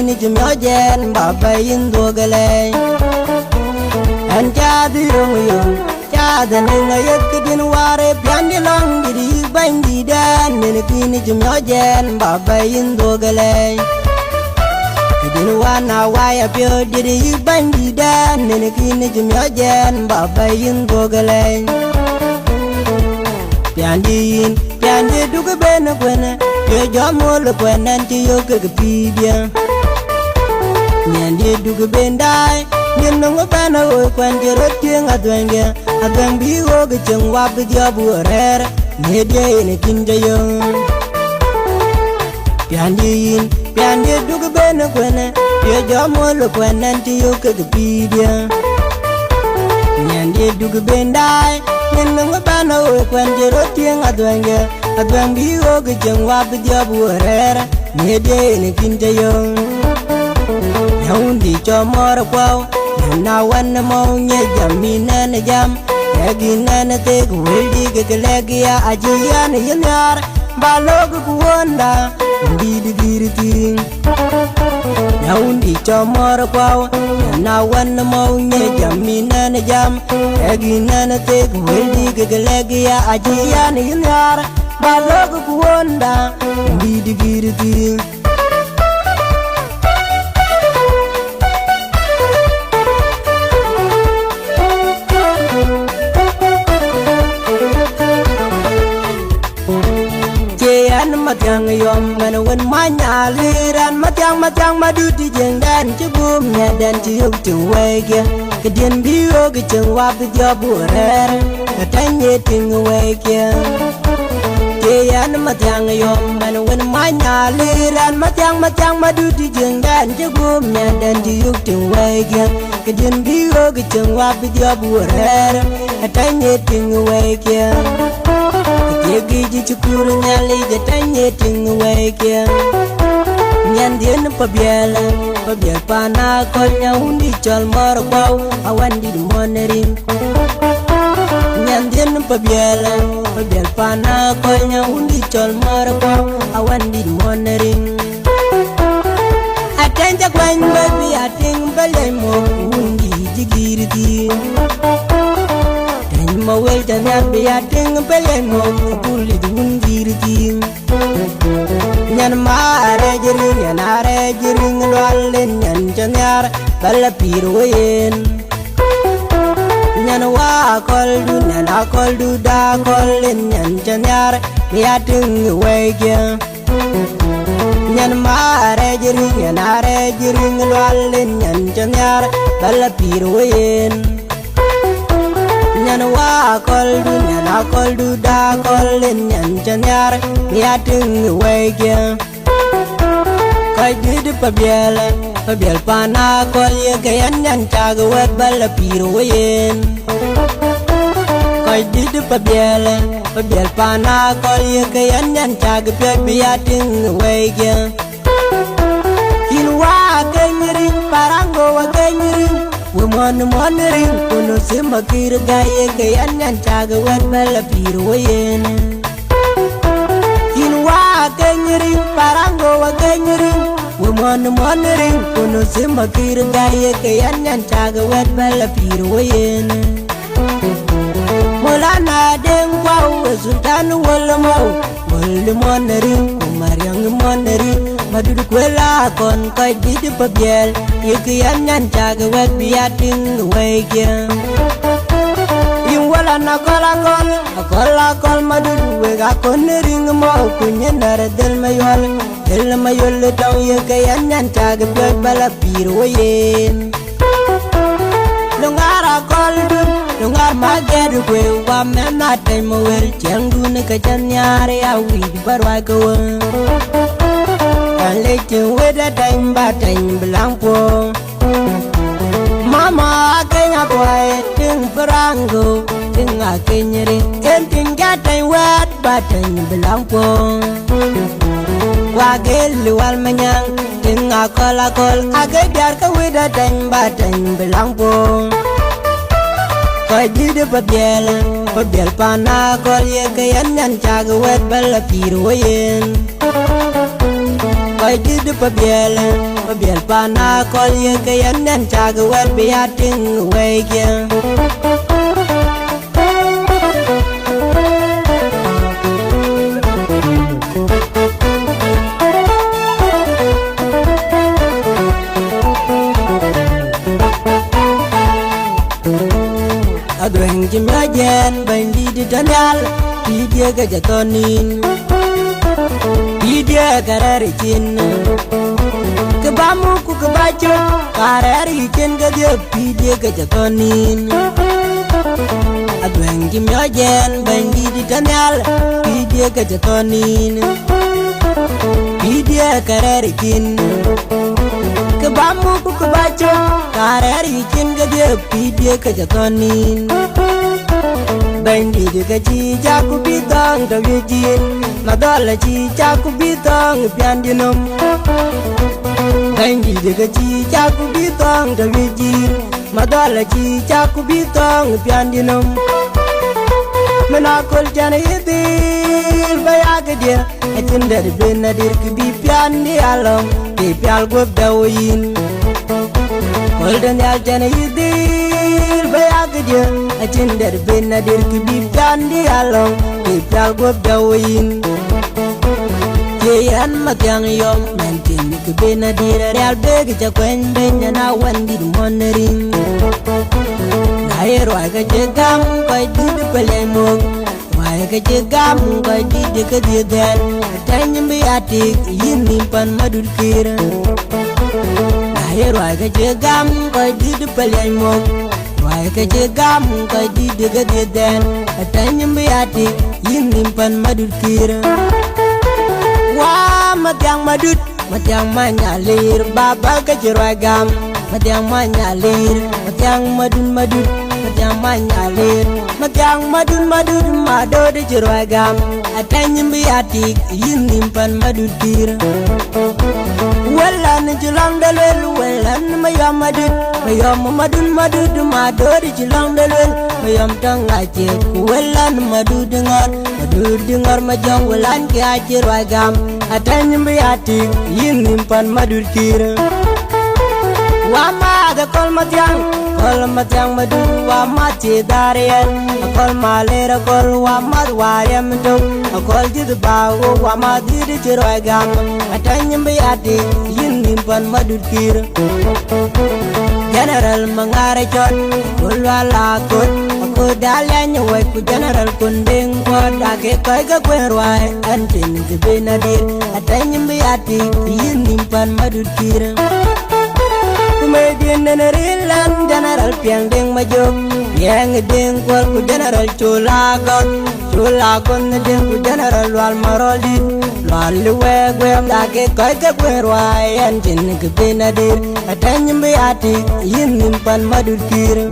kini jumyo jen baba indo gale an cha di yung cha da ninga yakidin ware pyandi long gidi bandi dan ne kini jumyo jen baba indo gale kidin wana waya pyo didi bandi dan ne kini jumyo jen baba indo gale pyandi dugu bena kwena yo jomo le kwena nti yo ke pibia nyandi dugu bendai nyen no bana o kwanje rotie ngadwenge adwang bi go ge chengwa bi dia burer ne de ne kinje yo pyandi dugu bena kwena yo jomo le kwena nti yo ke pibia nyandi dugu bendai nyen no bana o kwanje rotie ngadwenge adwang bi go ge chengwa bi dia burer ne de ne kinje yo Yaundi cho mor kwao na wan mo nye jamina na jam egina na te gwildi ge gelegia ajiya na yar balog kuonda ndi girti Yaundi cho mor kwao na wan mo nye jamina na jam egina na te gwildi ge gelegia ajiya na yar balog kuonda ndi girti Mathiang yom man wen manya liran Mathiang maduti jeng dan cebum nya dan ciuk ceng wege kedien bio ke ceng wap dia burer katanye ting wege keyan Mathiang yom man wen manya liran Mathiang maduti jeng dan cebum nya dan ciuk ceng wege kedien bio ke ceng wap dia burer katanye ting wege Yegi ji chukur nyali jatanye ting weke Nyandien pabiel pana konya undi chol mor kwau awan di monering Nyandien pabiel pana konya undi chol mor kwau awan di monering Atenya kwany baby ating balemo undi jigiriti Mawel janyar biating pelemo puli dungirti nyan mare jering lwalen nyan janyar bala piroyen nyan wa kol du da kolen nyan janyar biating wege nyan mare jering lwalen nyan janyar bala piroyen Nyan wa kol du da kolen nyan janyar biating wege Kai did pabiel pana kol ye kayan nyan chaga wet bala piroyen Kai did pabiel pana kol ye kayan nyan chaga biating wege Hinwa kenyiring parango wa kenyiring Wumon ring kuno sima kir gaye kayan nyan chaga wet bala piroyen Hinwa kenyiring parango wa kenyiring Wumon ring kuno sima kir gaye kayan nyan chaga wet bala piroyen Mulana deng wau sultan wolmau Wolmon ring kumariang mon ring Madudu kwela kon koi didi pabiel Yekiyan nyan chaga wet biating wege Yung wala na akol madudu wega kon ring mo Kunya nara del mayol tau yekiyan nyan chaga wet bala piroyen Lungar akol dun lungar magedu kwe wa mena taimo wel Chiang dun kachan nyari awi barwa kawa Lecting with a time batting blanco Mama kenya boy ting perango ting a kenyeri ting gating wet batting blanco Wagel wal manyang ting a kol agajar ka with a time batting blanco Koi did a pabiel pana kol ye kayan nyan chaga wet bala piroyen Koi did pabiel biel pana kol ye kayan dan chaga wer biating wege Adweng jimrajen bandi di danyal Pidia ga jatonin Pidia karari chin Kebamu ku kebaco Karari chin ga dia Pidia ga jatonin Adweng jimrajen bandi di danyal Pidia ga jatonin Pidia karari chin Kebamu ku kebaco Karari chin ga dia Pidia ga jatonin Bandi di kaci jaku bitang da wijin Madala ci jaku bitang piandinum Bandi di kaci jaku bitang da wijin Madala ci jaku bitang piandinum Menakul jana itil bayaga dia Acin dari benadir kebi piandi alam Di pial gub dawain Kuldan yal jana itil bayaga dia Acin dari benadir kebi piandi alam Di pial gub dawain Kian Mathiang yom Nantin ke benadir real begi jakwen benya nawan di monering Nair waga jegam koi didi pelemuk Waga jegam koi didi kedidan Tanya biatik yin nimpan madul kira Nair waga jegam koi didi pelemuk Waga jegam koi didi kedidan Tanya biatik yin nimpan madul kira Wah Mathiang madut Mathiang manyalir baba kejeragam Mathiang manyalir Mathiang madun madut Mathiang manyalir Mathiang madun madut mado de jeragam Ateny biatik yin nimpan madut kir Welan julang dalwel welan mayam madut Mayam madun madut mado de julang dalwel Mayam tangacik welan madu dengar majang welan ki ajiragam Ateny biatik yin nimpan madut kir Wama da kol Mathiang madu wama cedarian Kol malera kol wama wariam do Kol jid bawo wama didi ciragam Ateny biatik yin nimpan madut kir General mengarechon kulwala kot Aku dalanya wai ku general kunding kot Ake koi ka kwenruai antin ke benadir Ateny biatik yin nimpan madut kir Kumedian dan rilan general piang deng majuk Yang deng kual ku general Chulagon deng ku general wal maroldit Wal luwe gwem lage koi ke kwenruai antin ke benadir Ateny biatik yin nimpan madut kir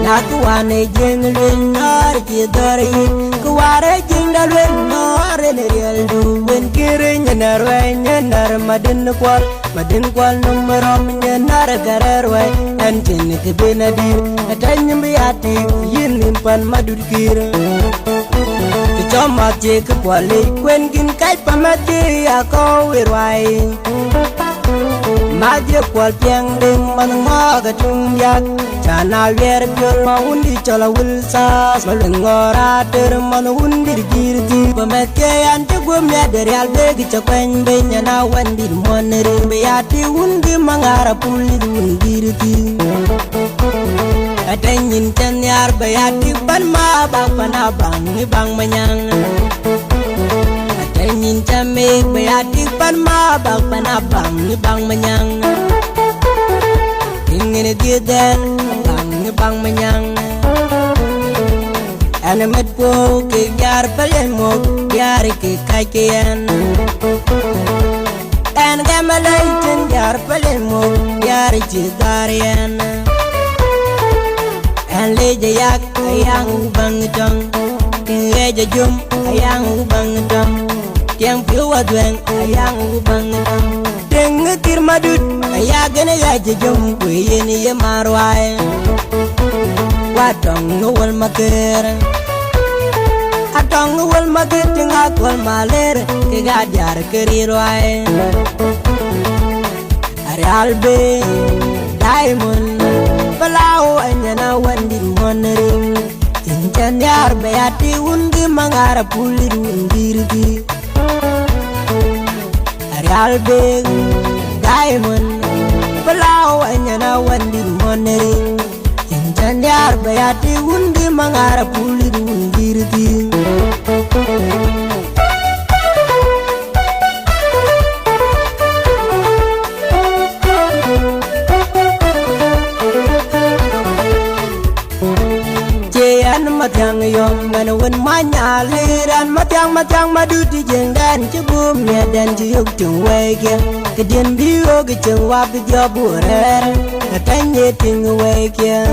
Nakuane jeng luen nor kidori Kuware jeng dalwen nor real duwen kiri nyenar madin kwal numerom nyenar karerwai Antin ke benadir Ateny biatik yin nimpan madut kir Kicomat je ke kuali kwen kin kai pamati ako wirwai Maje kual piang deng manang tung yak Chana wer piol maundi chola wulsas Malengora ter manundi girti Pamet kayan tegum ya dari albegi cakwen benya nawan di moneri Beati undi mangara puli girti Atenyin canyar beati ban ma bang panabang bang manyang Atenyin camik beati ban ma bang panabang bang manyang Ingin gidan bang manyang Anamet po ke yar palemok yar ke kaikian En gamalay ten yar palemok yar jidarian En leja yak ayang bang jong Leja jum ayang bang jong Tiang piwa dueng ayang bang jong Dengetir madut ayagane gaja jom kuyen ye marwai Watong nuwal maker Atong nuwal maker tinga kwal maler Kegadar kerirwai Albe Diamond Palau anyana wandi monering Inchan yar bayati undi mangara pulir undirgi Albe Diamond Palau anyana wandi monering Inchan yar bayati undi mangara pulir undirgi Mathiang yom mana wen manya liran Mathiang madu di jengdan cebum ya dan jiuk tung wege kedien biyo ke cengwa video burer katanya ting wege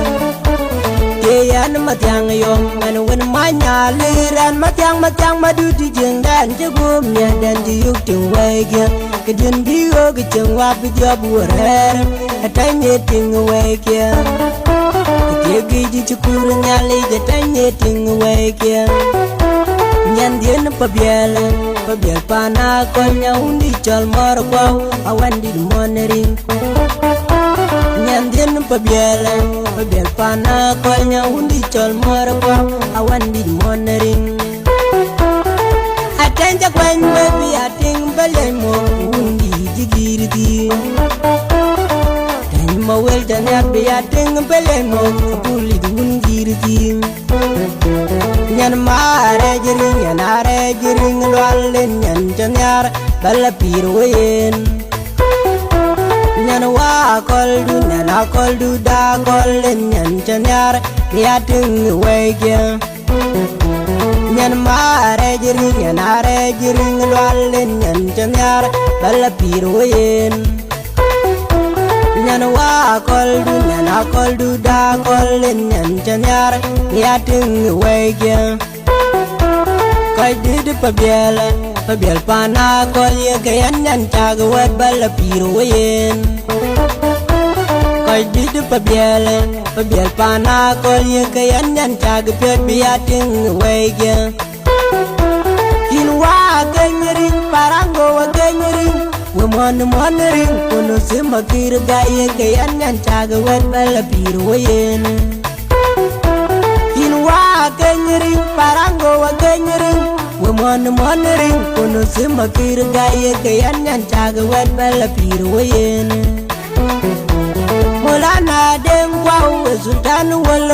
keyan Mathiang yom mana wen manya liran Mathiang madu di jengdan cebum ya dan jiuk tung wege kedien biyo ke cengwa video burer katanya ting wege Yegi di cukur nyali gatanya ting wege Nyan dien pabiel pana konya undi chol mor kwau awan di monering Nyan dien pabiel pana konya undi chol mor kwau awan di monering Atenya kwen baby ating balen mo undi jigirdi Mawel janyat biating pelemo puli dun girti Nyan mare jiring lwalen nyan janyar bala pirwen Nyan wa kol du da kolen nyan janyar biating wege Nyan mare jiring lwalen nyan janyar bala pirwen Nyan wa kol du da kolen nyan janyar biating wege Koi did pabiel pana kol ye kayan nyan chag wet bala piruyen Koi did pabiel pana kol ye kayan nyan chag pet biating wege Kinwa kenyerin parango wa kenyerin Monering kuno sima kir gaya kayan nyan chaga wet bala piruyen Kinwa kenyerin parango wa kenyerin monering kuno sima kir gaya kayan nyan chaga wet bala piruyen Mulana dem wow sultan wal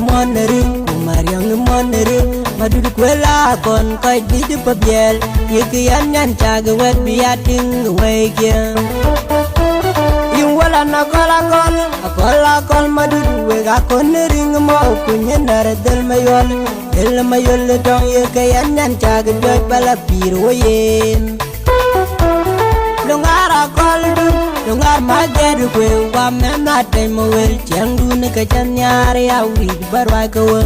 monering Mariang monering Madud kwela kon koi didi pabiel Yekian nyan chaga wet biating wege Yung wala na akol madud wega kon ring mo Kunyen dara del mayol dong yekian nyan chaga wet bala piruyen Lungar magedu kwe wa memna taimo wel Chiang dune kachan nyari awi barwa kawa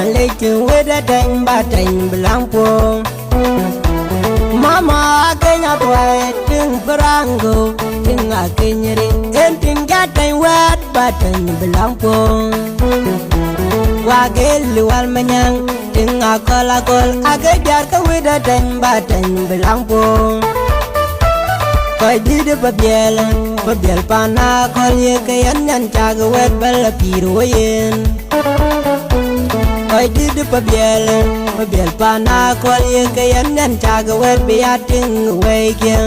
Lekin weda tang batang belang po Mama kenya tuai ting perango Ting akenyering Enting gatang wet batang belang po Wagel wal manyang Ting akol Agejar ka weda tang batang belang po Koi didi pabiel pana kol ye kayan nyan chaga wet bala piruyen Koi didi pabiel pana kol ye kayan nyan chaga wet biating wege